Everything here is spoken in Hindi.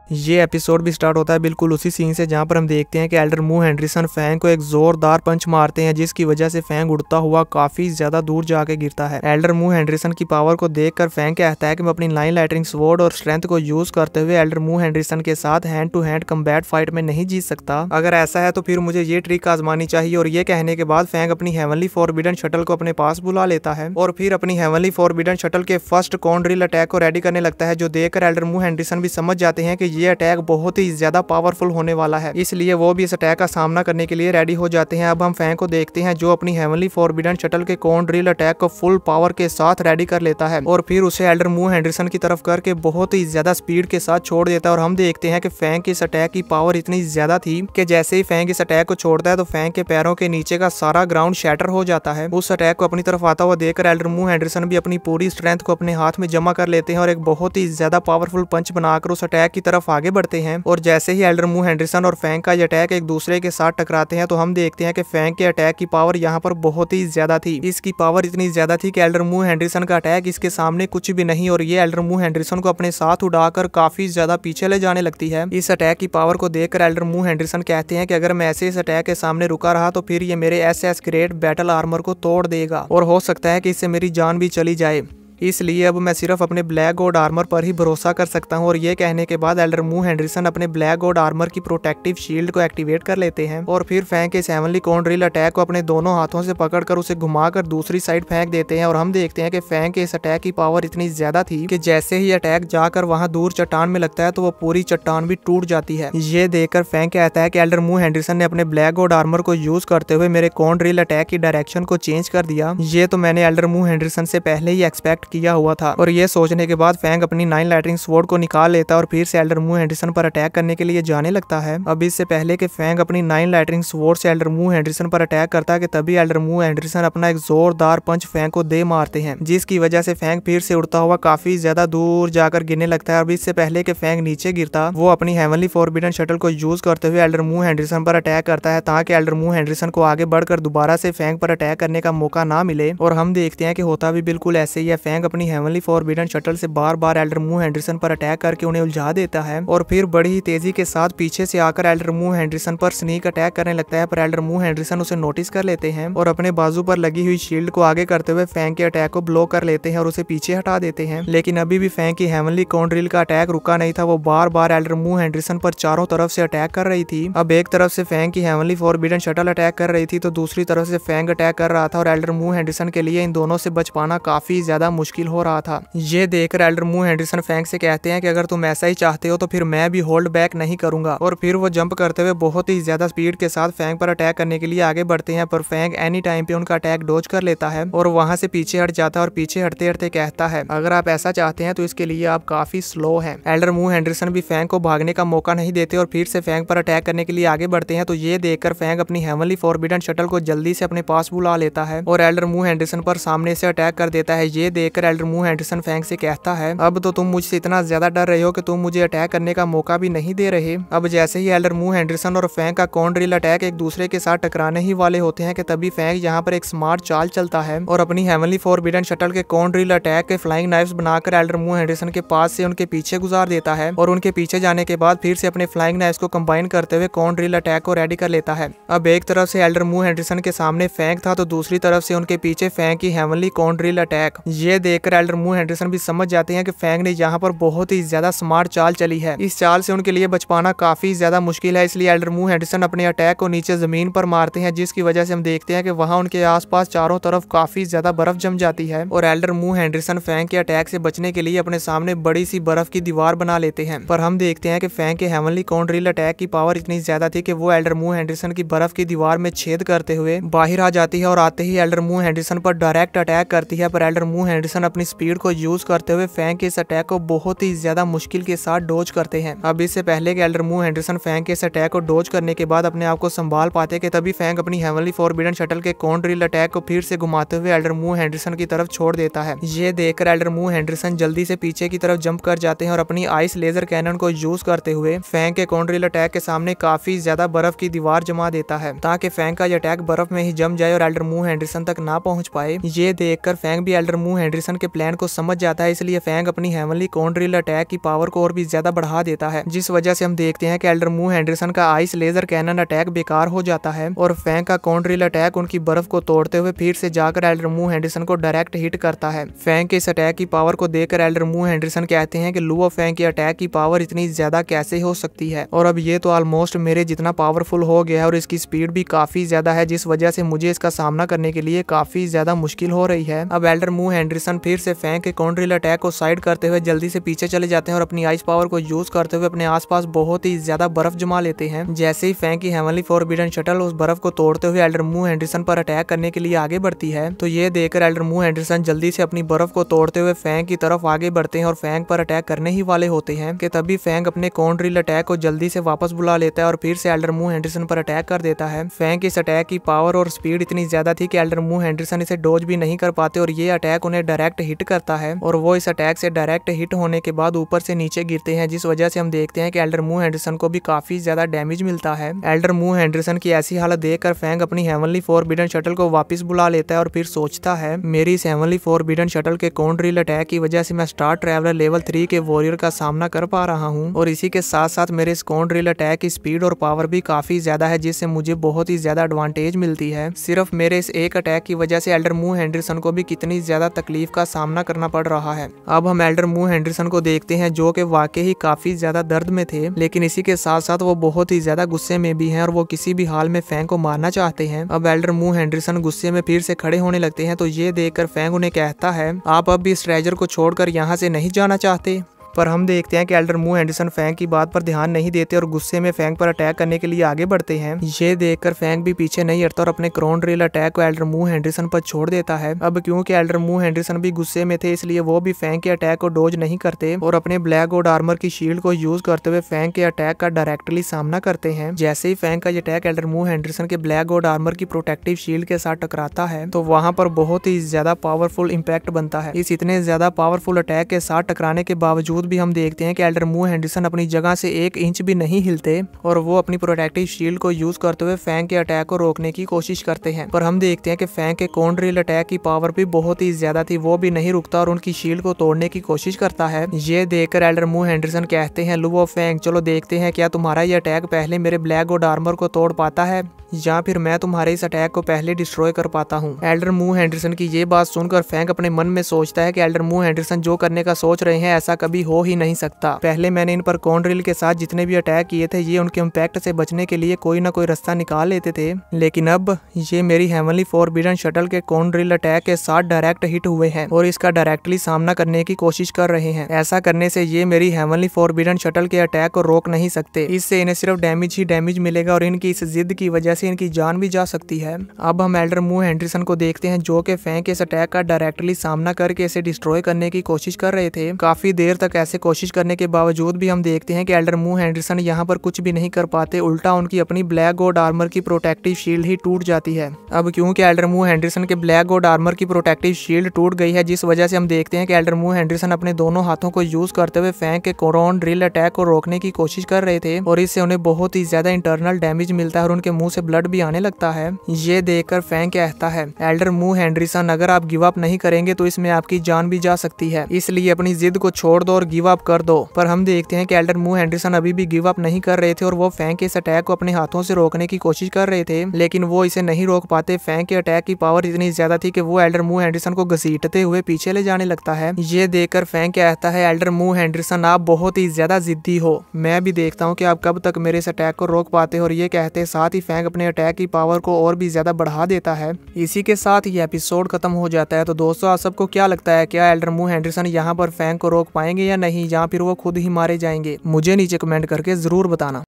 ये एपिसोड भी स्टार्ट होता है बिल्कुल उसी सीन से जहां पर हम देखते हैं कि एल्डर मू हेनरिसन फैंग को एक जोरदार पंच मारते हैं, जिसकी वजह से फैंग उड़ता हुआ काफी ज्यादा दूर जाके गिरता है। एल्डर मू हेनरिसन की पावर को देखकर फैंग कहता है कि मैं अपनी लाइन लाइटनिंग स्वॉर्ड और स्ट्रेंथ को यूज करते हुए एल्डर मू हेनरिसन के साथ hand to hand combat fight में नहीं जीत सकता। अगर ऐसा है तो फिर मुझे ये ट्रिक आजमानी चाहिए। और ये कहने के बाद फैंग अपनी हेवनली फॉरबिडन शटल को अपने पास बुला लेता है और फिर अपनी हेवनली फॉरबिडन शटल के फर्स्ट कॉन ड्रिल अटैक को रेडी करने लगता है, जो देखकर एल्डर मू हेनरिसन भी समझ जाते हैं कि ये अटैक बहुत ही ज्यादा पावरफुल होने वाला है, इसलिए वो भी इस अटैक का सामना करने के लिए रेडी हो जाते हैं। अब हम फैंग को देखते हैं जो अपनी हेवनली फॉरबिडन शटल के कॉन ड्रिल अटैक को फुल पावर के साथ रेडी कर लेता है और फिर उसे एल्डर मू हेनरिसन की तरफ करके बहुत ही ज्यादा स्पीड के साथ छोड़ देता है। और हम देखते हैं कि फैंग की इस अटैक की पावर इतनी ज्यादा थी कि जैसे ही फैंग इस अटैक को छोड़ता है तो फैंग के पैरों के नीचे का सारा ग्राउंड शैटर हो जाता है। उस अटैक को अपनी तरफ आता हुआ देखकर एल्डर मू हेनरिसन भी अपनी पूरी स्ट्रेंथ को अपने हाथ में जमा कर लेते हैं और एक बहुत ही ज्यादा पावरफुल पंच बनाकर उस अटैक की तरफ आगे बढ़ते हैं। और जैसे ही एल्डर मू हेनरिसन और फैंग का ये अटैक एक दूसरे के साथ टकराते हैं तो हम देखते हैं कि फैंग के अटैक की पावर यहाँ पर बहुत ही ज्यादा थी। इसकी पावर इतनी ज्यादा थी कि एल्डर मू हेनरिसन का अटैक इसके सामने कुछ भी नहीं और ये एल्डर मू हेनरिसन को अपने साथ उड़ाकर काफी ज्यादा पीछे ले जाने लगती है। इस अटैक की पावर को देखकर एल्डर मू हेनरिसन कहते हैं कि अगर मैं ऐसे इस अटैक के सामने रुका रहा तो फिर ये मेरे एसएस ग्रेड बैटल आर्मर को तोड़ देगा और हो सकता है कि इससे मेरी जान भी चली जाए, इसलिए अब मैं सिर्फ अपने ब्लैक गॉड आर्मर पर ही भरोसा कर सकता हूं। और ये कहने के बाद एल्डर मू हेनरिसन अपने ब्लैक गॉड आर्मर की प्रोटेक्टिव शील्ड को एक्टिवेट कर लेते हैं और फिर फैंग के हेवनली कॉन ड्रिल अटैक को अपने दोनों हाथों से पकड़कर उसे घुमाकर दूसरी साइड फेंक देते हैं। और हम देखते हैं कि फैंग के इस अटैक की पावर इतनी ज्यादा थी कि जैसे ही अटैक जाकर वहां दूर चट्टान में लगता है तो वो पूरी चट्टान भी टूट जाती है। ये देखकर फैंग कहता है कि एल्डर मू हेनरिसन ने अपने ब्लैक गॉड आर्मर को यूज करते हुए मेरे कॉन ड्रिल अटैक की डायरेक्शन को चेंज कर दिया। ये तो मैंने एल्डर मू हेनरिसन से पहले ही एक्सपेक्ट किया हुआ था। और ये सोचने के बाद फैंग अपनी 9 लाइटनिंग स्वॉर्ड को निकाल लेता है और फिर से एल्डर मू हेनरिसन पर अटैक करने के लिए जाने लगता है। अब इससे पहले कि फैंग अपनी 9 लाइटनिंग स्वॉर्ड से एल्डर मू हेनरिसन पर अटैक करता है कि तभी एल्डर मू हेनरिसन अपना एक जोरदार पंच फैंग को दे मारते हैं, जिसकी वजह से फैंग फिर से उड़ता हुआ काफी ज्यादा दूर जाकर गिरने लगता है। अब इससे पहले कि फैंग नीचे गिरता वो अपनी हेवनली फॉरबिडन शटल को यूज करते हुए एल्डर मू हेनरिसन पर अटैक करता है ताकि एल्डर मू हेनरिसन को आगे बढ़कर दोबारा से फैंग पर अटैक करने का मौका ना मिले। और हम देखते हैं कि होता भी बिल्कुल ऐसे ही है। फैंग अपनी हेवनली फॉरबिडन शटल से बार बार एल्डर मू हेनरिसन पर अटैक करके उन्हें उलझा देता है और फिर बड़ी ही तेजी के साथ पीछे से आकर एल्डर मू हेनरिसन पर स्नीक अटैक करने लगता है। पर एल्डर मू हेनरिसन उसे नोटिस कर लेते हैं और अपने बाजू पर लगी हुई शील्ड को आगे करते हुए फैंग के अटैक को ब्लॉक कर लेते हैं और उसे पीछे हटा देते हैं। लेकिन अभी भी फैंग की हेवनली कॉन ड्रिल का अटैक रुका नहीं था। वो बार बार एल्डर मू हेनरिसन पर चारों तरफ से अटैक कर रही थी। अब एक तरफ से फैंग की हेवनली फॉरबिडन शटल अटैक कर रही थी तो दूसरी तरफ से फैंग अटैक कर रहा था और एल्डर मू हेनरिसन के लिए इन दोनों से बच पाना काफी ज्यादा मुश्किल हो रहा था। ये देखकर एल्डर मू हेनरिसन फैंग से कहते हैं कि अगर तुम ऐसा ही चाहते हो तो फिर मैं भी होल्ड बैक नहीं करूंगा। और फिर वो जंप करते हुए बहुत ही ज्यादा स्पीड के साथ फैंग पर अटैक करने के लिए आगे बढ़ते हैं। पर फैंग एनी टाइम पे उनका अटैक डॉज कर लेता है और वहां से पीछे हट जाता है और पीछे हटते हटते कहता है अगर आप ऐसा चाहते हैं तो इसके लिए आप काफी स्लो हैं। एल्डर मू हेनरिसन भी फैंग को भागने का मौका नहीं देते और फिर से फैंग पर अटैक करने के लिए आगे बढ़ते हैं। तो ये देखकर फैंग अपनी हेवनली फॉरबिडन शटल को जल्दी से अपने पास बुला लेता है और एल्डर मू हेनरिसन पर सामने से अटैक कर देता है। ये देखकर एल्डर मू हेनरिसन फैंग से कहता है अब तो तुम मुझसे इतना ज्यादा डर रहे हो कि तुम मुझे अटैक करने का मौका भी नहीं दे रहे। अब जैसे ही एल्डर मू हेनरिसन और फैंग का कॉन ड्रिल अटैक एक दूसरे के साथ टकराने ही वाले होते हैं कि तभी फैंग यहाँ पर एक स्मार्ट चाल चलता है और अपनी हेवनली फॉरबिडन शटल के कॉन ड्रिल अटैक के फ्लाइंग नाइफ्स बनाकर एल्डर मू हेनरिसन के पास से उनके पीछे गुजार देता है और उनके पीछे जाने के बाद फिर से अपने फ्लाइंग नाइफ्स को कंबाइन करते हुए कॉन ड्रिल अटैक को रेडी कर लेता है। अब एक तरफ से एल्डर मू हेनरिसन के सामने फैंग था तो दूसरी तरफ से उनके पीछे फैंग की हेवनली कॉन ड्रिल अटैक। ये देखकर एल्डर मू हेनरिसन भी समझ जाते हैं कि फैंग ने यहाँ पर बहुत ही ज्यादा स्मार्ट चाल चली है। इस चाल से उनके लिए बच पाना काफी ज्यादा मुश्किल है, इसलिए एल्डर मू हेनरिसन अपने अटैक को नीचे जमीन पर मारते हैं, जिसकी वजह से हम देखते हैं कि वहां उनके आसपास चारों तरफ काफी ज्यादा बर्फ जम जाती है और एल्डर मू हेनरिसन फैंग के अटैक से बचने के लिए अपने सामने बड़ी सी बर्फ की दीवार बना लेते हैं। पर हम देखते हैं कि फैंग के हेवनली कॉन ड्रिल अटैक की पावर इतनी ज्यादा थी कि वो एल्डर मू हेनरिसन की बर्फ की दीवार में छेद करते हुए बाहर आ जाती है और आते ही एल्डर मू हेनरिसन पर डायरेक्ट अटैक करती है। पर एल्डर मू हेनरिसन अपनी स्पीड को यूज करते हुए फैंग के इस अटैक को बहुत ही ज्यादा मुश्किल के साथ डोज करते हैं। अब इससे पहले कि एल्डर मू हेनरिसन फैंग के इस अटैक को डोज करने के बाद अपने आप को संभाल पाते कि तभी फैंग अपनी हेवनली फॉरबिडन शटल के कॉन ड्रिल अटैक को फिर से घुमाते हुए एल्डर मू हेनरिसन की तरफ छोड़ देता है। ये देखकर एल्डर मू हेनरिसन जल्दी से पीछे की तरफ जंप कर जाते हैं और अपनी आइस लेजर कैनन को यूज करते हुए फैंग के कॉन ड्रिल अटैक के सामने काफी ज्यादा बर्फ की दीवार जमा देता है ताकि फैंग का यह अटैक बर्फ में ही जम जाए और एल्डर मू हेनरिसन तक ना पहुंच पाए। ये देखकर फैंग भी एल्डर मू हेनरिसन हेनरिसन के प्लान को समझ जाता है, इसलिए फैंग अपनी हेवनली कॉर्न ड्रिल अटैक की पावर को और भी ज्यादा बढ़ा देता है, जिस वजह से हम देखते हैं कि एल्डर मू हेनरिसन का आइस लेजर कैनन अटैक बेकार हो जाता है और फैंग का कॉर्न ड्रिल अटैक उनकी बर्फ को तोड़ते हुए फिर से जाकर एल्डर मू हेनरिसन को डायरेक्ट हिट करता है। फैंग के इस अटैक की पावर को देखकर एल्डर मू हेनरिसन कहते हैं कि लुओ फैंग की अटैक की पावर इतनी ज्यादा कैसे हो सकती है, और अब ये तो ऑलमोस्ट मेरे जितना पावरफुल हो गया है और इसकी स्पीड भी काफी ज्यादा है, जिस वजह से मुझे इसका सामना करने के लिए काफी ज्यादा मुश्किल हो रही है। अब एल्डर मू हेनरिसन फिर से फैंग के कॉर्न ड्रिल अटैक को साइड करते हुए जल्दी से पीछे चले जाते हैं और अपनी आइस पावर को यूज करते हुए अपने आसपास बहुत ही ज्यादा बर्फ जमा लेते हैं। जैसे ही फैंग की हेवनली फॉरबिडन शटल उस बर्फ को तोड़ते हुए एल्डर मू हेनरिसन पर अटैक करने के लिए आगे बढ़ती है, तो ये देखकर एल्डर मू हेनरिसन जल्दी से अपनी बर्फ को तोड़ते हुए फैंग की तरफ आगे बढ़ते हैं और फैंग पर अटैक करने ही वाले होते हैं कि तभी फैंग अपने कॉर्न ड्रिल अटैक को जल्दी से वापस बुला लेता है और फिर से एल्डर मू हेनरिसन पर अटैक कर देता है। फैंग की इस अटैक की पावर और स्पीड इतनी ज्यादा थी कि एल्डर मू हेनरिसन इसे डॉज भी नहीं कर पाते और ये अटैक उन्हें डायरेक्ट हिट करता है और वो इस अटैक से डायरेक्ट हिट होने के बाद ऊपर से नीचे गिरते हैं, जिस वजह से हम देखते हैं कि एल्डर मू हेनरिसन को भी काफी ज्यादा डैमेज मिलता है। एल्डर मू हेनरिसन की ऐसी हालत देखकर फैंग अपनी हेवनली फॉरबिडन शटल को वापस बुला लेता है और फिर सोचता है मेरी इस हेवनली फॉरबिडन शटल के कॉर्न ड्रिल अटैक की वजह से मैं स्टार ट्रैवलर लेवल 3 के वॉरियर का सामना कर पा रहा हूँ और इसी के साथ साथ मेरे इस कॉर्न ड्रिल अटैक की स्पीड और पावर भी काफी ज्यादा है, जिससे मुझे बहुत ही ज्यादा एडवांटेज मिलती है। सिर्फ मेरे इस एक अटैक की वजह से एल्डर मू हेनरिसन को भी कितनी ज्यादा तकलीफ का सामना करना पड़ रहा है। अब हम एल्डर मू हेनरिसन को देखते हैं जो कि वाकई ही काफी ज्यादा दर्द में थे, लेकिन इसी के साथ साथ वो बहुत ही ज्यादा गुस्से में भी हैं और वो किसी भी हाल में फैंग को मारना चाहते हैं। अब एल्डर मू हेनरिसन गुस्से में फिर से खड़े होने लगते हैं, तो ये देखकर फैंग उन्हें कहता है आप अब भी इस ट्रेजर को छोड़कर यहाँ से नहीं जाना चाहते। पर हम देखते हैं कि एल्डर मू हेनरिसन फैंग की बात पर ध्यान नहीं देते और गुस्से में फैंग पर अटैक करने के लिए आगे बढ़ते हैं। ये देखकर फैंग भी पीछे नहीं हटता और अपने कॉर्न ड्रिल अटैक को एल्डर मू हेनरिसन पर छोड़ देता है। अब क्योंकि एल्डर मू हेनरिसन भी गुस्से में थे, इसलिए वो भी फैंग के अटैक को डोज नहीं करते और अपने ब्लैक गॉड आर्मर की शील्ड को यूज करते हुए फैंग के अटैक का डायरेक्टली सामना करते हैं। जैसे ही फैंग का ये अटैक एल्डर मू हेनरिसन के ब्लैक गॉड आर्मर की प्रोटेक्टिव शील्ड के साथ टकराता है, तो वहां पर बहुत ही ज्यादा पावरफुल इंपैक्ट बनता है। इस इतने ज्यादा पावरफुल अटैक के साथ टकराने के बावजूद भी हम देखते हैं एल्डर मू हेनरिसन अपनी जगह से 1 इंच भी नहीं हिलते और वो अपनी प्रोटेक्टिव शील्ड को यूज करते हुए फैंग के अटैक को रोकने की कोशिश करते हैं। पर हम देखते हैं कि फैंग के कॉर्न ड्रिल अटैक की पावर भी बहुत ही ज्यादा थी, वो भी नहीं रुकता और उनकी शील्ड को तोड़ने की कोशिश करता है। ये देखकर एल्डर मू हेनरिसन कहते हैं लुओ फैंग चलो देखते हैं क्या तुम्हारा ये अटैक पहले मेरे ब्लैक गॉड आर्मर को तोड़ पाता है या फिर मैं तुम्हारे इस अटैक को पहले डिस्ट्रॉय कर पाता हूँ। एल्डर मू हेनरिसन की ये बात सुनकर फैंग अपने मन में सोचता है कि एल्डर मू हेनरिसन जो करने का सोच रहे हैं ऐसा कभी हो ही नहीं सकता। पहले मैंने इन पर कॉर्न ड्रिल के साथ जितने भी अटैक किए थे ये उनके इम्पैक्ट से बचने के लिए कोई ना कोई रास्ता निकाल लेते थे, लेकिन अब ये मेरी हेवनली फॉरबिडन शटल के कॉर्न ड्रिल अटैक के साथ डायरेक्ट हिट हुए हैं और इसका डायरेक्टली सामना करने की कोशिश कर रहे हैं। ऐसा करने से ये मेरी हेवनली फॉरबिडन शटल के अटैक को रोक नहीं सकते, इससे इन्हें सिर्फ डैमेज ही डैमेज मिलेगा और इनकी इस जिद की वजह से इनकी जान भी सकती है। अब हम एल्डर मू हेनरिसन को देखते हैं जो कि फैंग के इस अटैक का डायरेक्टली सामना करके इसे डिस्ट्रॉय करने की कोशिश कर रहे थे। काफी देर तक ऐसे कोशिश करने के बावजूद भी हम देखते हैं कि एल्डर मू हेनरिसन यहाँ पर कुछ भी नहीं कर पाते, उल्टा उनकी अपनी ब्लैक गॉड आर्मर की प्रोटेक्टिव शील्ड ही टूट जाती है। अब क्योंकि एल्डर मू हेनरिसन के ब्लैक गॉड आर्मर की प्रोटेक्टिव शील्ड टूट गई है, जिस वजह से हम देखते हैं कि एल्डर मू हेनरिसन अपने दोनों हाथों को यूज करते हुए फैंग के कॉर्न ड्रिल अटैक को रोकने की कोशिश कर रहे थे और इससे उन्हें बहुत ही ज्यादा इंटरनल डैमेज मिलता है और उनके मुंह से ब्लड भी आने लगता है। ये देखकर फैंग कहता है एल्डर मू हेनरिसन अगर आप गिव अप नहीं करेंगे तो इसमें आपकी जान भी जा सकती है, इसलिए अपनी जिद को छोड़ दो और गिव अप कर दो। पर हम देखते हैं कि एल्डर मू हेनरिसन अभी भी गिव अप नहीं कर रहे थे और वो फैंग के इस अटैक को अपने हाथों से रोकने की कोशिश कर रहे थे, लेकिन वो इसे नहीं रोक पाते। फैंग के अटैक की पावर इतनी ज्यादा थी कि वो एल्डर मू हेनरिसन को घसीटते हुए पीछे ले जाने लगता है। ये देखकर फैंग कहता है एल्डर मू हेनरिसन आप बहुत ही ज्यादा जिद्दी हो, मैं भी देखता हूँ कि आप कब तक मेरे इस अटैक को रोक पाते हो। और ये कहते साथ ही फैंग अपने अटैक की पावर को और भी ज्यादा बढ़ा देता है। इसी के साथ ये एपिसोड खत्म हो जाता है। तो दोस्तों आप सबको क्या लगता है, क्या एल्डर मू हेनरिसन यहाँ पर फैंग को रोक पाएंगे या नहीं, या फिर वो खुद ही मारे जाएंगे? मुझे नीचे कमेंट करके जरूर बताना।